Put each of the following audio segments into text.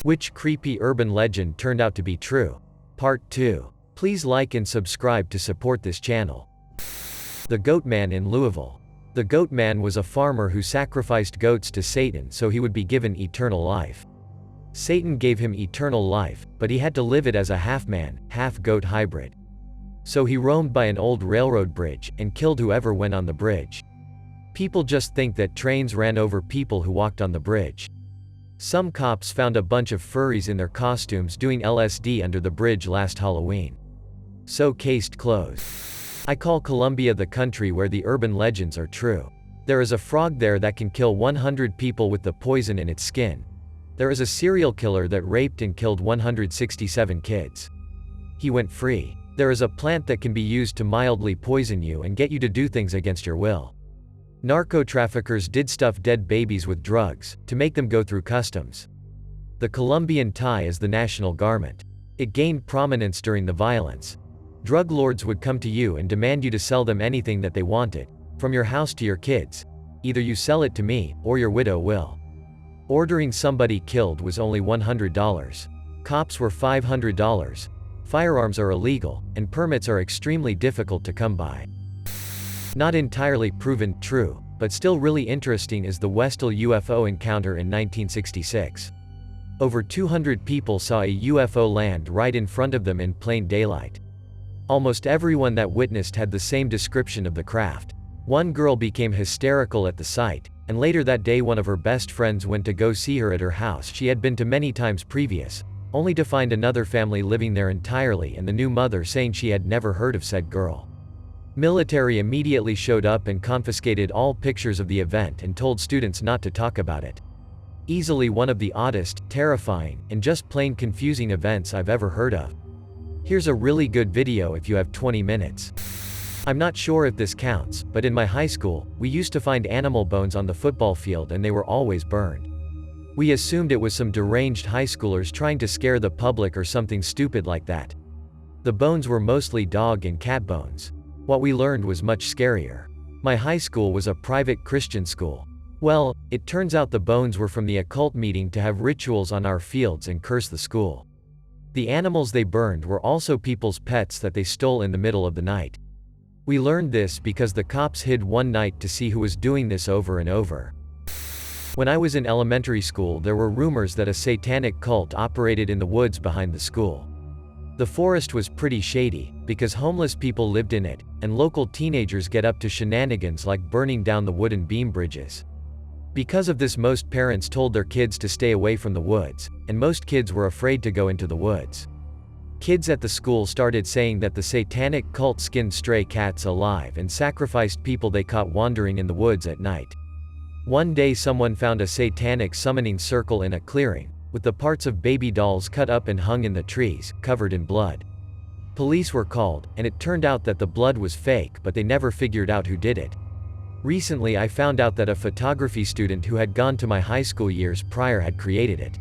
Which creepy urban legend turned out to be true? Part 2. Please like and subscribe to support this channel. The Goat Man in Louisville. The Goat Man was a farmer who sacrificed goats to Satan so he would be given eternal life. Satan gave him eternal life, but he had to live it as a half-man, half-goat hybrid. So he roamed by an old railroad bridge, and killed whoever went on the bridge. People just think that trains ran over people who walked on the bridge. Some cops found a bunch of furries in their costumes doing LSD under the bridge last Halloween. So case closed. I call Colombia the country where the urban legends are true. There is a frog there that can kill 100 people with the poison in its skin. There is a serial killer that raped and killed 167 kids. He went free. There is a plant that can be used to mildly poison you and get you to do things against your will. Narco-traffickers did stuff dead babies with drugs, to make them go through customs. The Colombian tie is the national garment. It gained prominence during the violence. Drug lords would come to you and demand you to sell them anything that they wanted, from your house to your kids. Either you sell it to me, or your widow will. Ordering somebody killed was only $100. Cops were $500. Firearms are illegal, and permits are extremely difficult to come by. Not entirely proven true, but still really interesting is the Westville UFO encounter in 1966. Over 200 people saw a UFO land right in front of them in plain daylight. Almost everyone that witnessed had the same description of the craft. One girl became hysterical at the sight, and later that day one of her best friends went to go see her at her house she had been to many times previous, only to find another family living there entirely and the new mother saying she had never heard of said girl. Military immediately showed up and confiscated all pictures of the event and told students not to talk about it. Easily one of the oddest, terrifying, and just plain confusing events I've ever heard of. Here's a really good video if you have 20 minutes. I'm not sure if this counts, but in my high school, we used to find animal bones on the football field and they were always burned. We assumed it was some deranged high schoolers trying to scare the public or something stupid like that. The bones were mostly dog and cat bones. What we learned was much scarier. My high school was a private Christian school. Well, it turns out the bones were from the occult meeting to have rituals on our fields and curse the school. The animals they burned were also people's pets that they stole in the middle of the night. We learned this because the cops hid one night to see who was doing this over and over. When I was in elementary school, there were rumors that a satanic cult operated in the woods behind the school. The forest was pretty shady, because homeless people lived in it, and local teenagers get up to shenanigans like burning down the wooden beam bridges. Because of this, most parents told their kids to stay away from the woods, and most kids were afraid to go into the woods. Kids at the school started saying that the satanic cult skinned stray cats alive and sacrificed people they caught wandering in the woods at night. One day someone found a satanic summoning circle in a clearing, with the parts of baby dolls cut up and hung in the trees, covered in blood. Police were called, and it turned out that the blood was fake, but they never figured out who did it. Recently I found out that a photography student who had gone to my high school years prior had created it.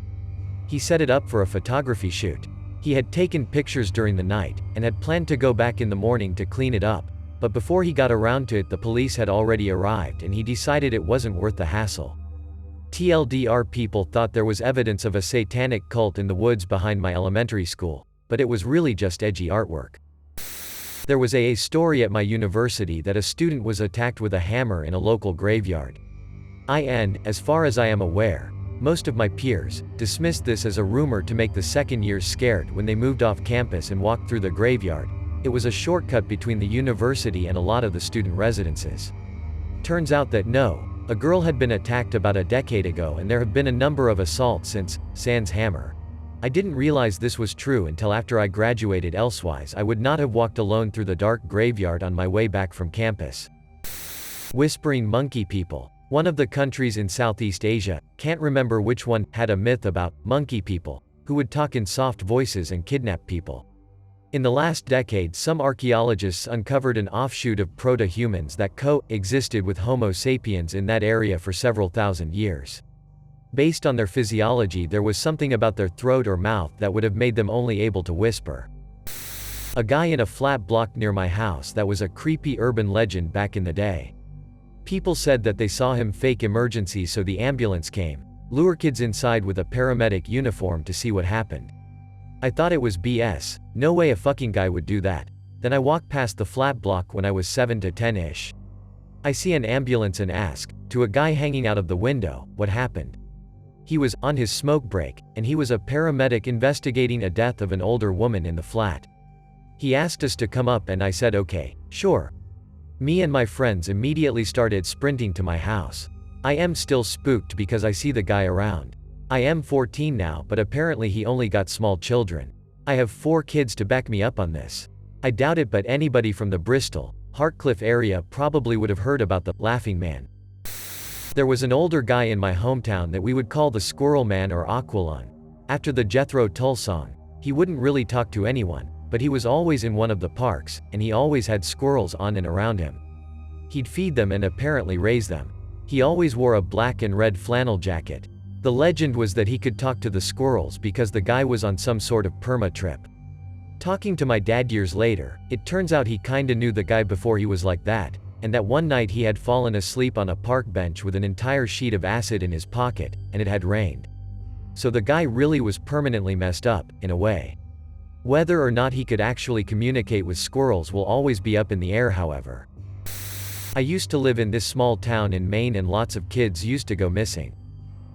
He set it up for a photography shoot. He had taken pictures during the night, and had planned to go back in the morning to clean it up, but before he got around to it the police had already arrived and he decided it wasn't worth the hassle. TLDR, people thought there was evidence of a satanic cult in the woods behind my elementary school, but it was really just edgy artwork. There was a story at my university that a student was attacked with a hammer in a local graveyard. As far as I am aware, most of my peers dismissed this as a rumor to make the second years scared when they moved off campus and walked through the graveyard. It was a shortcut between the university and a lot of the student residences. Turns out that no. A girl had been attacked about a decade ago and there have been a number of assaults since, sans hammer. I didn't realize this was true until after I graduated, elsewise I would not have walked alone through the dark graveyard on my way back from campus. Whispering monkey people. One of the countries in Southeast Asia, can't remember which one, had a myth about monkey people, who would talk in soft voices and kidnap people. In the last decade, some archaeologists uncovered an offshoot of proto-humans that co-existed with Homo sapiens in that area for several thousand years. Based on their physiology, there was something about their throat or mouth that would have made them only able to whisper. A guy in a flat block near my house that was a creepy urban legend back in the day. People said that they saw him fake emergencies so the ambulance came, lure kids inside with a paramedic uniform to see what happened. I thought it was BS, no way a fucking guy would do that. Then I walk past the flat block when I was 7 to 10-ish. I see an ambulance and ask, to a guy hanging out of the window, what happened. He was on his smoke break, and he was a paramedic investigating a death of an older woman in the flat. He asked us to come up and I said okay, sure. Me and my friends immediately started sprinting to my house. I am still spooked because I see the guy around. I am 14 now, but apparently he only got small children. I have 4 kids to back me up on this. I doubt it, but anybody from the Bristol, Hartcliffe area probably would have heard about the Laughing Man. There was an older guy in my hometown that we would call the Squirrel Man or Aqualon. After the Jethro Tull song, he wouldn't really talk to anyone, but he was always in one of the parks, and he always had squirrels on and around him. He'd feed them and apparently raise them. He always wore a black and red flannel jacket. The legend was that he could talk to the squirrels because the guy was on some sort of perma trip. Talking to my dad years later, it turns out he kinda knew the guy before he was like that, and that one night he had fallen asleep on a park bench with an entire sheet of acid in his pocket, and it had rained. So the guy really was permanently messed up, in a way. Whether or not he could actually communicate with squirrels will always be up in the air, however. I used to live in this small town in Maine and lots of kids used to go missing.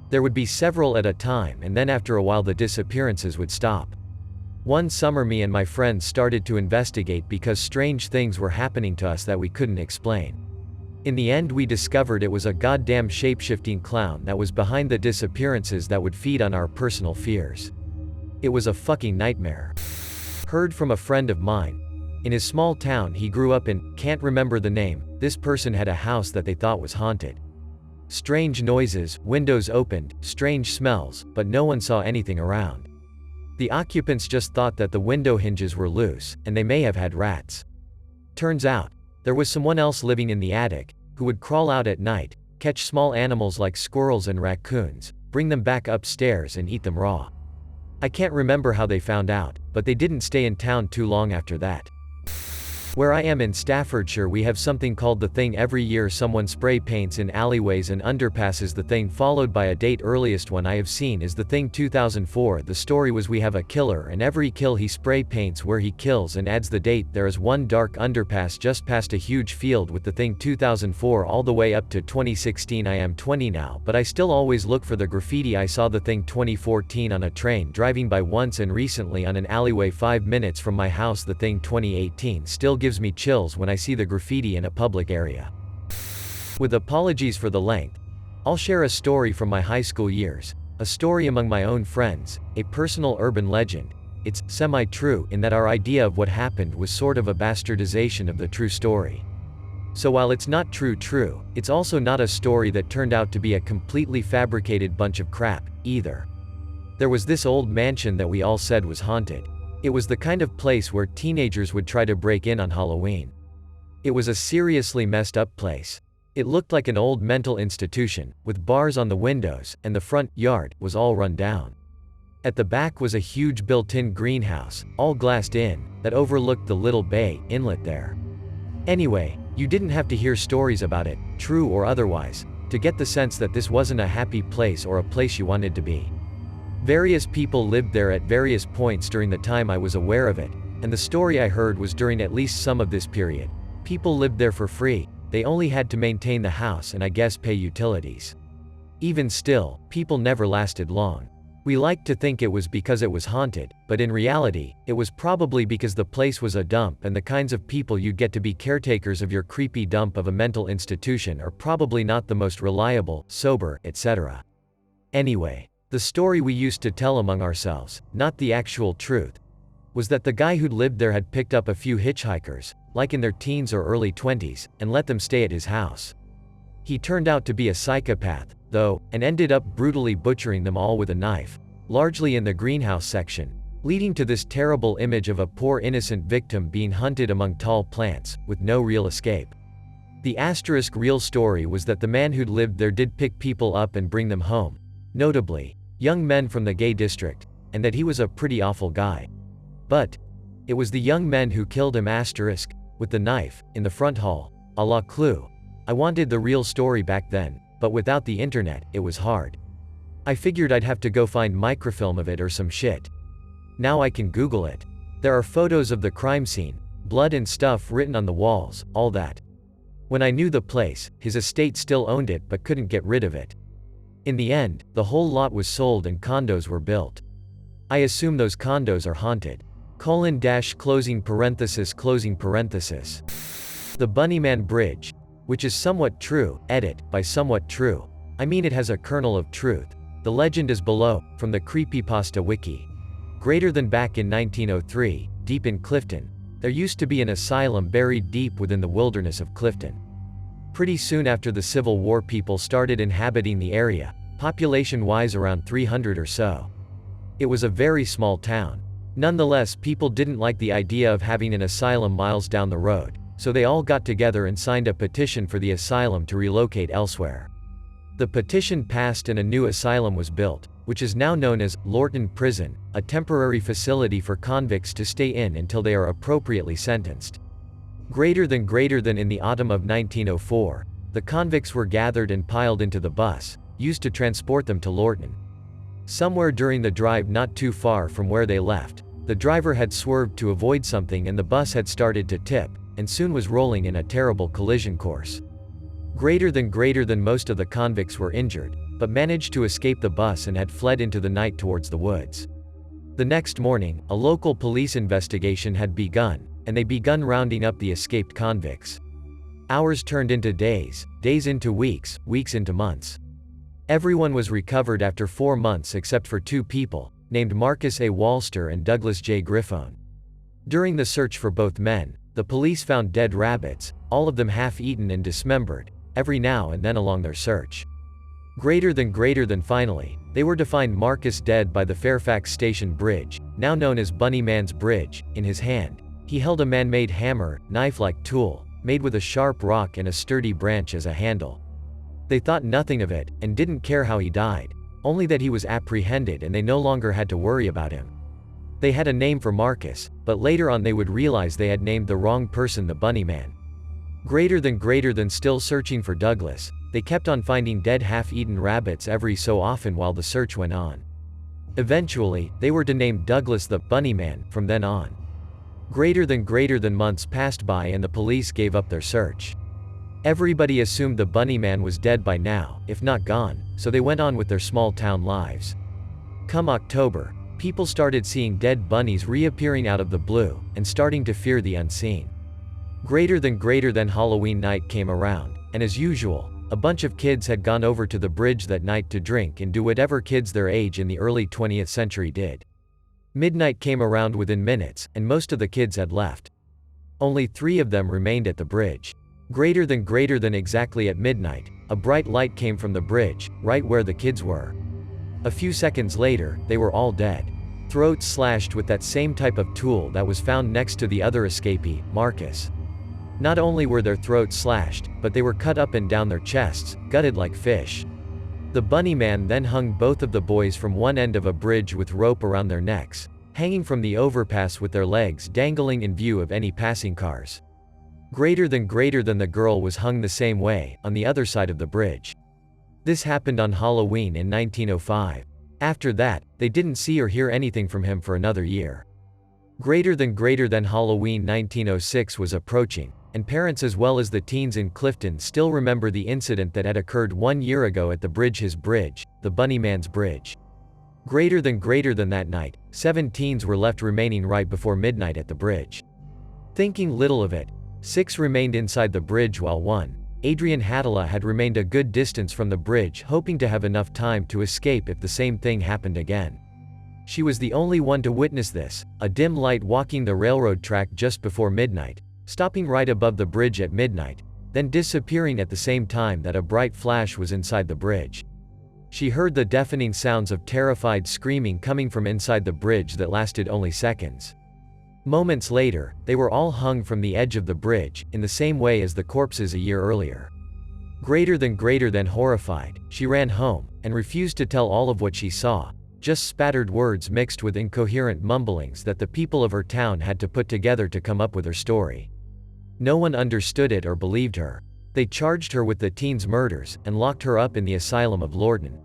There would be several at a time, and then after a while the disappearances would stop. One summer me and my friends started to investigate because strange things were happening to us that we couldn't explain. In the end we discovered it was a goddamn shape-shifting clown that was behind the disappearances that would feed on our personal fears. It was a fucking nightmare. Heard from a friend of mine. In his small town he grew up in, can't remember the name, this person had a house that they thought was haunted. Strange noises, windows opened, strange smells, but no one saw anything around. The occupants just thought that the window hinges were loose, and they may have had rats. Turns out, there was someone else living in the attic, who would crawl out at night, catch small animals like squirrels and raccoons, bring them back upstairs and eat them raw. I can't remember how they found out, but they didn't stay in town too long after that. Where I am in Staffordshire we have something called the Thing. Every year someone spray paints in alleyways and underpasses the Thing, followed by a date. Earliest one I have seen is the Thing 2004. The story was we have a killer and every kill he spray paints where he kills and adds the date. There is one dark underpass just past a huge field with the Thing 2004 all the way up to 2016. I am 20 now, but I still always look for the graffiti. I saw the Thing 2014 on a train driving by once, and recently on an alleyway 5 minutes from my house. The Thing 2018 still gives me chills when I see the graffiti in a public area. With apologies for the length, I'll share a story from my high school years, a story among my own friends, a personal urban legend. It's semi-true in that our idea of what happened was sort of a bastardization of the true story. So while it's not true, it's also not a story that turned out to be a completely fabricated bunch of crap, either. There was this old mansion that we all said was haunted. It was the kind of place where teenagers would try to break in on Halloween. It was a seriously messed up place. It looked like an old mental institution, with bars on the windows, and the front yard was all run down. At the back was a huge built-in greenhouse, all glassed in, that overlooked the little bay inlet there. Anyway, you didn't have to hear stories about it, true or otherwise, to get the sense that this wasn't a happy place or a place you wanted to be. Various people lived there at various points during the time I was aware of it, and the story I heard was during at least some of this period. People lived there for free, they only had to maintain the house and I guess pay utilities. Even still, people never lasted long. We liked to think it was because it was haunted, but in reality, it was probably because the place was a dump, and the kinds of people you'd get to be caretakers of your creepy dump of a mental institution are probably not the most reliable, sober, etc. Anyway, the story we used to tell among ourselves, not the actual truth, was that the guy who'd lived there had picked up a few hitchhikers, like in their teens or early 20s, and let them stay at his house. He turned out to be a psychopath, though, and ended up brutally butchering them all with a knife, largely in the greenhouse section, leading to this terrible image of a poor innocent victim being hunted among tall plants, with no real escape. The real story was that the man who'd lived there did pick people up and bring them home, notably, young men from the gay district, and that he was a pretty awful guy. But it was the young men who killed him with the knife, in the front hall, a la Clue. I wanted the real story back then, but without the internet, it was hard. I figured I'd have to go find microfilm of it or some shit. Now I can Google it. There are photos of the crime scene, blood and stuff written on the walls, all that. When I knew the place, his estate still owned it but couldn't get rid of it. In the end, the whole lot was sold and condos were built. I assume those condos are haunted. Closing parenthesis. The Bunnyman Bridge. Which is somewhat true, edit, by somewhat true. I mean it has a kernel of truth. The legend is below, from the Creepypasta Wiki. Greater than back in 1903, deep in Clifton, there used to be an asylum buried deep within the wilderness of Clifton. Pretty soon after the Civil War, people started inhabiting the area, population-wise around 300 or so. It was a very small town. Nonetheless, people didn't like the idea of having an asylum miles down the road, so they all got together and signed a petition for the asylum to relocate elsewhere. The petition passed and a new asylum was built, which is now known as Lorton Prison, a temporary facility for convicts to stay in until they are appropriately sentenced. Greater than in the autumn of 1904, the convicts were gathered and piled into the bus, used to transport them to Lorton. Somewhere during the drive not too far from where they left, the driver had swerved to avoid something and the bus had started to tip, and soon was rolling in a terrible collision course. Greater than most of the convicts were injured, but managed to escape the bus and had fled into the night towards the woods. The next morning, a local police investigation had begun, and they begun rounding up the escaped convicts. Hours turned into days, days into weeks, weeks into months. Everyone was recovered after 4 months except for 2 people, named Marcus A. Walster and Douglas J. Griffone. During the search for both men, the police found dead rabbits, all of them half-eaten and dismembered, every now and then along their search. Greater than finally, they were to find Marcus dead by the Fairfax Station Bridge, now known as Bunnyman's Bridge. In his hand, he held a man-made hammer, knife-like tool, made with a sharp rock and a sturdy branch as a handle. They thought nothing of it, and didn't care how he died, only that he was apprehended and they no longer had to worry about him. They had a name for Marcus, but later on they would realize they had named the wrong person the Bunnyman. Greater than still searching for Douglas, they kept on finding dead half-eaten rabbits every so often while the search went on. Eventually, they were to name Douglas the Bunnyman from then on. Greater than months passed by and the police gave up their search. Everybody assumed the Bunnyman was dead by now, if not gone, so they went on with their small-town lives. Come October, people started seeing dead bunnies reappearing out of the blue, and starting to fear the unseen. Greater than Halloween night came around, and as usual, a bunch of kids had gone over to the bridge that night to drink and do whatever kids their age in the early 20th century did. Midnight came around within minutes, and most of the kids had left. Only 3 of them remained at the bridge. Greater than exactly at midnight, a bright light came from the bridge, right where the kids were. A few seconds later, they were all dead. Throats slashed with that same type of tool that was found next to the other escapee, Marcus. Not only were their throats slashed, but they were cut up and down their chests, gutted like fish. The Bunnyman then hung both of the boys from one end of a bridge with rope around their necks, hanging from the overpass with their legs dangling in view of any passing cars. Greater than the girl was hung the same way, on the other side of the bridge. This happened on Halloween in 1905. After that, they didn't see or hear anything from him for another year. Greater than Halloween 1906 was approaching, and parents as well as the teens in Clifton still remember the incident that had occurred 1 year ago at the bridge, the Bunnyman's Bridge. Greater than that night, 7 teens were left remaining right before midnight at the bridge. Thinking little of it, 6 remained inside the bridge while 1, Adrian Hattala, had remained a good distance from the bridge hoping to have enough time to escape if the same thing happened again. She was the only one to witness this, a dim light walking the railroad track just before midnight, stopping right above the bridge at midnight, then disappearing at the same time that a bright flash was inside the bridge. She heard the deafening sounds of terrified screaming coming from inside the bridge that lasted only seconds. Moments later, they were all hung from the edge of the bridge, in the same way as the corpses a year earlier. Greater than horrified, she ran home, and refused to tell all of what she saw, just spattered words mixed with incoherent mumblings that the people of her town had to put together to come up with her story. No one understood it or believed her. They charged her with the teens' murders, and locked her up in the asylum of Lorton.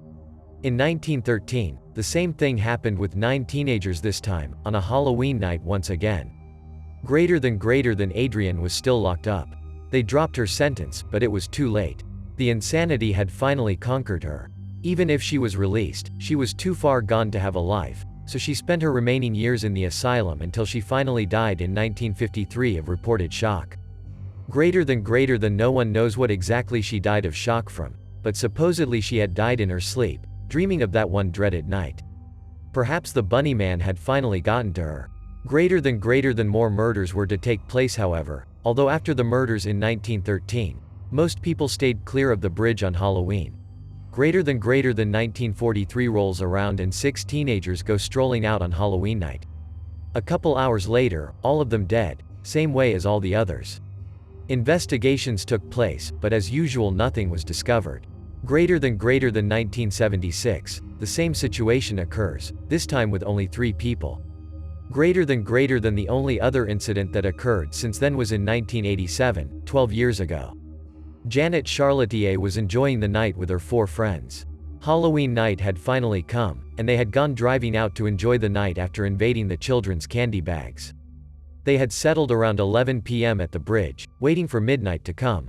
In 1913, the same thing happened with 9 teenagers, this time on a Halloween night once again. Greater than Adrienne was still locked up. They dropped her sentence, but it was too late. The insanity had finally conquered her. Even if she was released, she was too far gone to have a life, so she spent her remaining years in the asylum until she finally died in 1953 of reported shock. Greater than no one knows what exactly she died of shock from, but supposedly she had died in her sleep, dreaming of that one dreaded night. Perhaps the Bunny Man had finally gotten to her. Greater than more murders were to take place, however, although after the murders in 1913, most people stayed clear of the bridge on Halloween. Greater than 1943 rolls around and 6 teenagers go strolling out on Halloween night. A couple hours later, all of them dead, same way as all the others. Investigations took place, but as usual nothing was discovered. Greater than 1976, the same situation occurs, this time with only 3 people. Greater than the only other incident that occurred since then was in 1987, 12 years ago. Janet Charletier was enjoying the night with her 4 friends. Halloween night had finally come, and they had gone driving out to enjoy the night after invading the children's candy bags. They had settled around 11 p.m. at the bridge, waiting for midnight to come.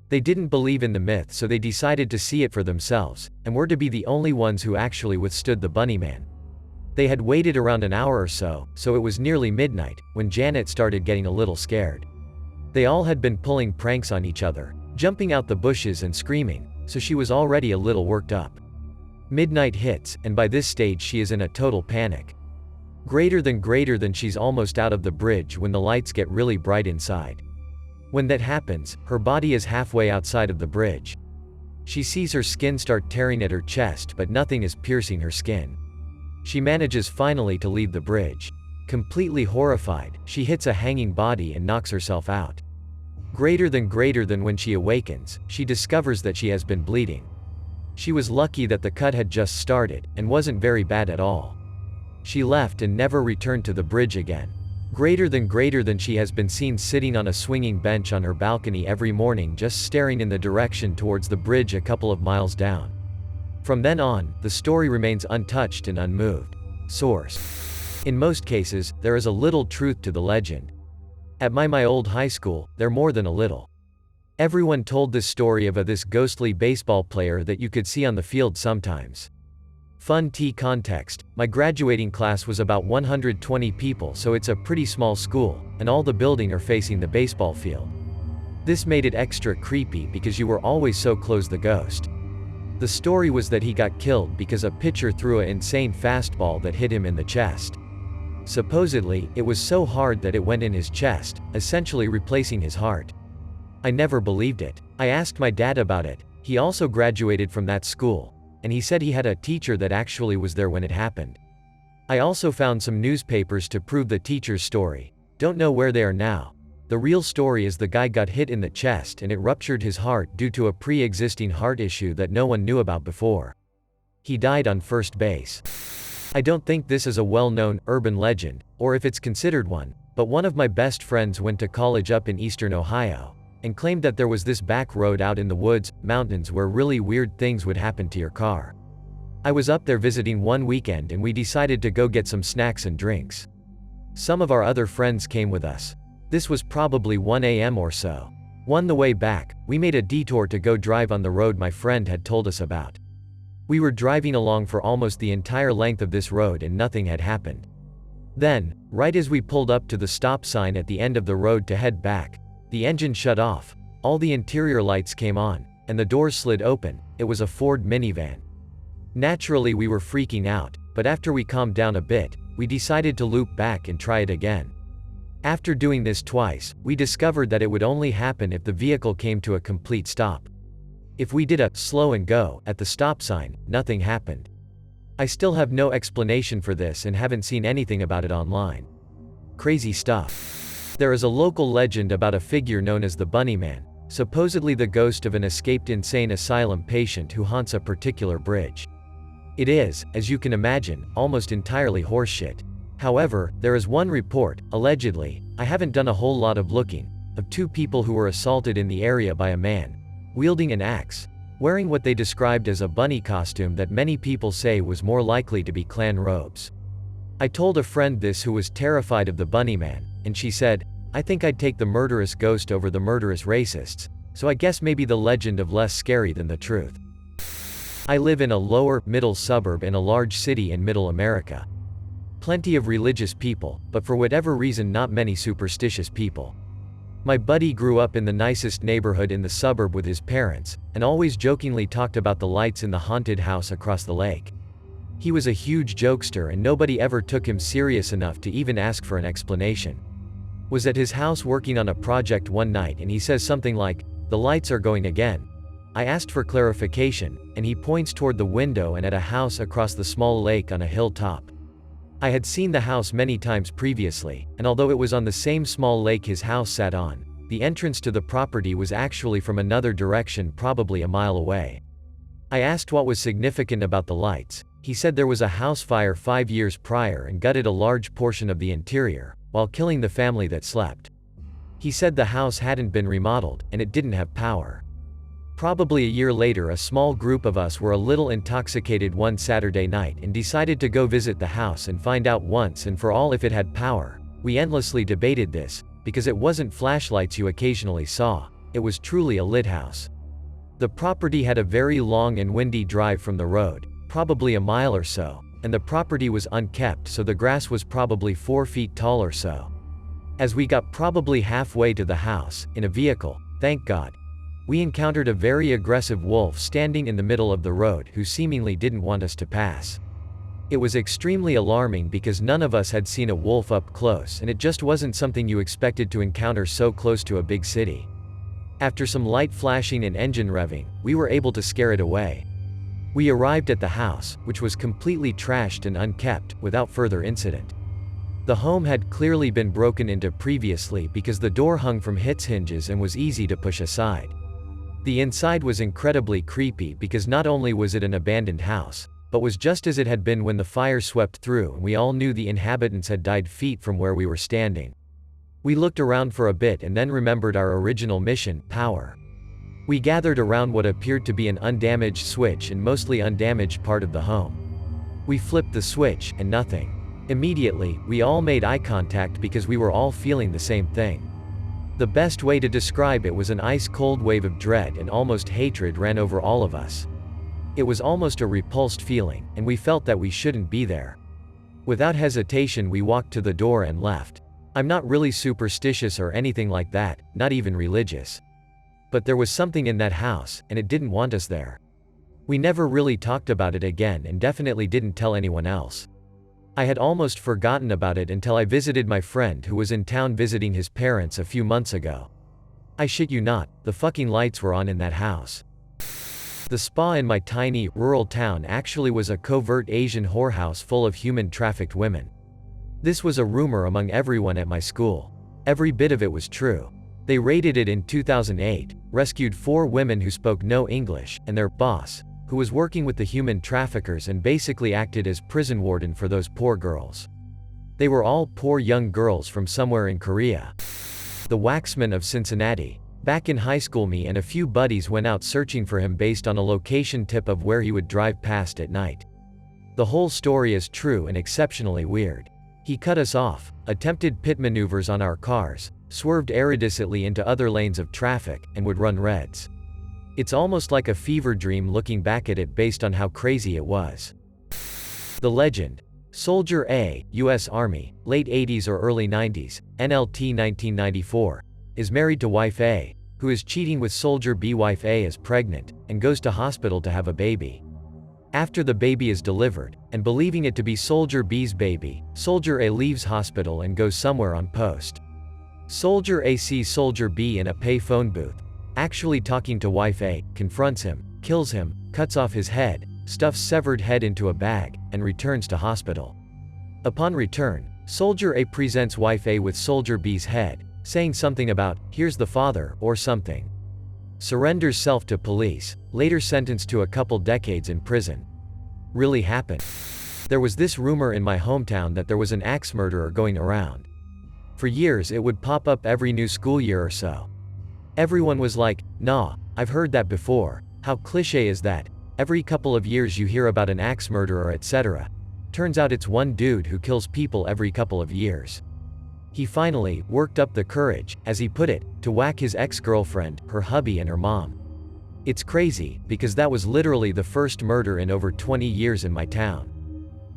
They didn't believe in the myth, so they decided to see it for themselves, and were to be the only ones who actually withstood the Bunny Man. They had waited around an hour or so it was nearly midnight, when Janet started getting a little scared. They all had been pulling pranks on each other, jumping out the bushes and screaming, so she was already a little worked up. Midnight hits, and by this stage she is in a total panic. Greater than she's almost out of the bridge when the lights get really bright inside. When that happens, her body is halfway outside of the bridge. She sees her skin start tearing at her chest, but nothing is piercing her skin. She manages finally to leave the bridge. Completely horrified, she hits a hanging body and knocks herself out. Greater than when she awakens, she discovers that she has been bleeding. She was lucky that the cut had just started, and wasn't very bad at all. She left and never returned to the bridge again. Greater than she has been seen sitting on a swinging bench on her balcony every morning, just staring in the direction towards the bridge a couple of miles down. From then on, the story remains untouched and unmoved. Source: in most cases, there is a little truth to the legend. At my old high school, there more than a little. Everyone told this story of this ghostly baseball player that you could see on the field sometimes. Fun context: my graduating class was about 120 people, so it's a pretty small school, and all the building are facing the baseball field. This made it extra creepy because you were always so close to the ghost. The story was that he got killed because a pitcher threw an insane fastball that hit him in the chest. Supposedly, it was so hard that it went in his chest, essentially replacing his heart. I never believed it. I asked my dad about it. He also graduated from that school, and he said he had a teacher that actually was there when it happened. I also found some newspapers to prove the teacher's story. Don't know where they are now. The real story is the guy got hit in the chest and it ruptured his heart due to a pre-existing heart issue that no one knew about before. He died on first base. I don't think this is a well-known urban legend, or if it's considered one, but one of my best friends went to college up in eastern Ohio, and claimed that there was this back road out in the woods, mountains where really weird things would happen to your car. I was up there visiting one weekend and we decided to go get some snacks and drinks. Some of our other friends came with us. This was probably 1 a.m. or so. On the way back, we made a detour to go drive on the road my friend had told us about. We were driving along for almost the entire length of this road and nothing had happened. Then, right as we pulled up to the stop sign at the end of the road to head back, the engine shut off, all the interior lights came on, and the doors slid open. It was a Ford minivan. Naturally we were freaking out, but after we calmed down a bit, we decided to loop back and try it again. After doing this twice, we discovered that it would only happen if the vehicle came to a complete stop. If we did a slow and go at the stop sign, nothing happened. I still have no explanation for this and haven't seen anything about it online. Crazy stuff. There is a local legend about a figure known as the Bunny Man, supposedly the ghost of an escaped insane asylum patient who haunts a particular bridge. It is, as you can imagine, almost entirely horseshit. However, there is one report, allegedly, I haven't done a whole lot of looking, of 2 people who were assaulted in the area by a man wielding an axe. wearing what they described as a bunny costume that many people say was more likely to be Klan robes. I told a friend this who was terrified of the bunny man, and she said, "I think I'd take the murderous ghost over the murderous racists, so I guess maybe the legend of less scary than the truth." I live in a lower, middle suburb in a large city in Middle America. Plenty of religious people, but for whatever reason not many superstitious people. My buddy grew up in the nicest neighborhood in the suburb with his parents, and always jokingly talked about the lights in the haunted house across the lake. He was a huge jokester and nobody ever took him serious enough to even ask for an explanation. Was at his house working on a project one night and he says something like, "The lights are going again." I asked for clarification, and he points toward the window and at a house across the small lake on a hilltop. I had seen the house many times previously, and although it was on the same small lake his house sat on, the entrance to the property was actually from another direction, probably a mile away. I asked what was significant about the lights. He said there was a house fire 5 years prior and gutted a large portion of the interior, while killing the family that slept. He said the house hadn't been remodeled, and it didn't have power. Probably a year later, a small group of us were a little intoxicated one Saturday night and decided to go visit the house and find out once and for all if it had power. We endlessly debated this, because it wasn't flashlights you occasionally saw, it was truly a lit house. The property had a very long and windy drive from the road, probably a mile or so, and the property was unkept, so the grass was probably 4 feet tall or so. As we got probably halfway to the house, in a vehicle, thank God, we encountered a very aggressive wolf standing in the middle of the road who seemingly didn't want us to pass. It was extremely alarming because none of us had seen a wolf up close, and it just wasn't something you expected to encounter so close to a big city. After some light flashing and engine revving, we were able to scare it away. We arrived at the house, which was completely trashed and unkept, without further incident. The home had clearly been broken into previously because the door hung from its hinges and was easy to push aside. The inside was incredibly creepy because not only was it an abandoned house, but was just as it had been when the fire swept through and we all knew the inhabitants had died feet from where we were standing. We looked around for a bit and then remembered our original mission, power. We gathered around what appeared to be an undamaged switch and mostly undamaged part of the home. We flipped the switch, and nothing. Immediately, we all made eye contact because we were all feeling the same thing. The best way to describe it was an ice-cold wave of dread and almost hatred ran over all of us. It was almost a repulsed feeling, and we felt that we shouldn't be there. Without hesitation we walked to the door and left. I'm not really superstitious or anything like that, not even religious. But there was something in that house, and it didn't want us there. We never really talked about it again and definitely didn't tell anyone else. I had almost forgotten about it until I visited my friend who was in town visiting his parents a few months ago. I shit you not, the fucking lights were on in that house. The spa in my tiny, rural town actually was a covert Asian whorehouse full of human-trafficked women. This was a rumor among everyone at my school. Every bit of it was true. They raided it in 2008, rescued 4 women who spoke no English, and their boss, who was working with the human traffickers and basically acted as prison warden for those poor girls. They were all poor young girls from somewhere in Korea. The Waxman of Cincinnati. Back in high school, me and a few buddies went out searching for him based on a location tip of where he would drive past at night. The whole story is true and exceptionally weird. He cut us off, attempted pit maneuvers on our cars, swerved eruditely into other lanes of traffic, and would run reds. It's almost like a fever dream looking back at it based on how crazy it was. The legend. Soldier A, U.S. Army, late 80s or early 90s, NLT 1994, is married to wife A, who is cheating with Soldier B. Wife A is pregnant, and goes to hospital to have a baby. After the baby is delivered, and believing it to be Soldier B's baby, Soldier A leaves hospital and goes somewhere on post. Soldier A sees Soldier B in a pay phone booth, actually talking to wife A, confronts him, kills him, cuts off his head, stuffs severed head into a bag, and returns to hospital. Upon return, Soldier A presents wife A with Soldier B's head, saying something about, "Here's the father," or something. Surrenders self to police, later sentenced to a couple decades in prison. Really happened. There was this rumor in my hometown that there was an axe murderer going around. For years it would pop up every new school year or so. Everyone was like, "Nah, I've heard that before," How cliché is that? Every couple of years you hear about an axe murderer, etc. Turns out it's one dude who kills people every couple of years. He finally worked up the courage, as he put it, to whack his ex-girlfriend, her hubby and her mom. It's crazy, because that was literally the first murder in over 20 years in my town.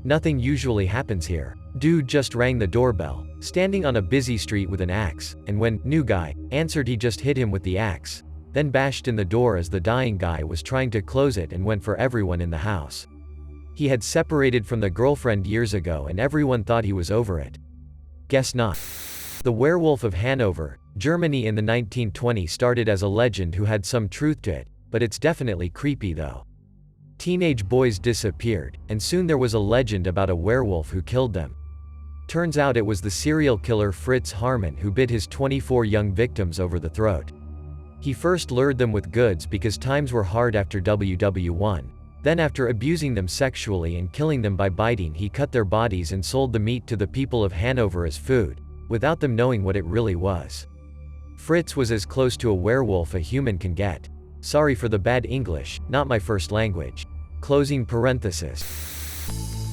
Nothing usually happens here. Dude just rang the doorbell, standing on a busy street with an axe, and when new guy answered, he just hit him with the axe, then bashed in the door as the dying guy was trying to close it and went for everyone in the house. He had separated from the girlfriend years ago and everyone thought he was over it. Guess not. The Werewolf of Hanover, Germany in the 1920s started as a legend who had some truth to it, but it's definitely creepy though. Teenage boys disappeared, and soon there was a legend about a werewolf who killed them. Turns out it was the serial killer Fritz Harman who bit his 24 young victims over the throat. He first lured them with goods because times were hard after WW1. Then after abusing them sexually and killing them by biting, he cut their bodies and sold the meat to the people of Hanover as food, without them knowing what it really was. Fritz was as close to a werewolf a human can get. Sorry for the bad English, not my first language. Closing parenthesis.